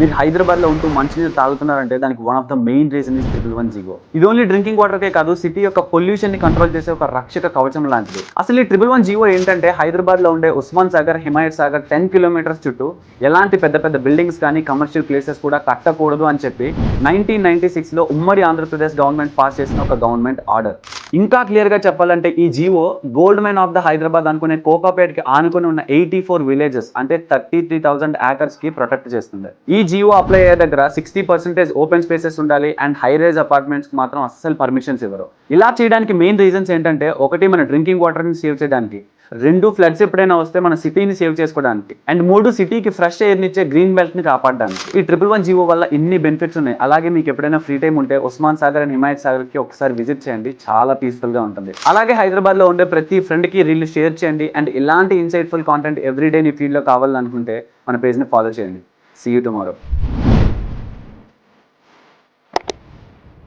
మీరు హైదరాబాద్ లో ఉంటూ మంచినీరు తాగుతున్నారంటే దానికి one of the main reason is 111 GO. ఇది ఓన్లీ డ్రింకింగ్ వాటర్ కే కాదు, సిటీ యొక్క పొల్యూషన్ ని కంట్రోల్ చేసే ఒక రక్షక కవచం లాంటిది. అసలు ఈ 111 జీవో ఏంటంటే హైదరాబాద్ లో ఉండే ఉస్మాన్ సాగర్, హిమాయత్ సాగర్ 10 కిలోమీటర్స్ చుట్టూ ఎలాంటి పెద్ద పెద్ద బిల్డింగ్స్ కానీ కమర్షియల్ ప్లేసెస్ కూడా కట్టకూడదు అని చెప్పి 1996 లో ఉమ్మడి ఆంధ్రప్రదేశ్ గవర్నమెంట్ పాస్ చేసిన ఒక గవర్నమెంట్ ఆర్డర్. ఇంకా క్లియర్ గా చెప్పాలంటే ఈ GO gold mine of the Hyderabad అనుకునే కోకాపేట్ కి ఆనుకుని ఉన్న 84 విలేజెస్ అంటే 33,000 ఏకర్స్ కి ప్రొటెక్ట్ చేస్తుంది. ఈ జీవో అప్లై అయ్యే దగ్గర 60% ఓపెన్ స్పేసెస్ ఉండాలి అండ్ హై రైజ్ అపార్ట్మెంట్స్ కి మాత్రం అస్సలు పర్మిషన్స్ ఇవ్వరు. ఇలా చేయడానికి మెయిన్ రీజన్స్ ఏంటంటే, ఒకటి మన డ్రింకింగ్ వాటర్ ని సేవ్ చేయడానికి, 2 ఫ్లడ్స్ ఎప్పుడైనా వస్తే మన సిటీని సేవ్ చేసుకోవడానికి, అండ్ 3 సిటీకి ఫ్రెష్ ఎయిర్ నిచ్చే గ్రీన్ బెల్ట్ ని కాపాడడానికి. ఈ 111 జీవో వల్ల ఇన్ని బెనిఫిట్స్ ఉన్నాయి. అలాగే మీకు ఎప్పుడైనా ఫ్రీ టైం ఉంటే ఉస్మాన్ సాగర్ అండ్ హిమాయత్ సాగర్ కి ఒకసారి విజిట్ చేయండి, చాలా పీస్ఫుల్ గా ఉంటుంది. అలాగే హైదరాబాద్ లో ఉండే ప్రతి ఫ్రెండ్ కి రీల్ షేర్ చేయండి అండ్ ఇలాంటి ఇన్సైట్ఫుల్ కాంటెంట్ ఎవ్రీ డే నీ ఫీల్డ్ లో కావాలనుకుంటే మన పేజ్ ని ఫాలో చేయండి. See you tomorrow.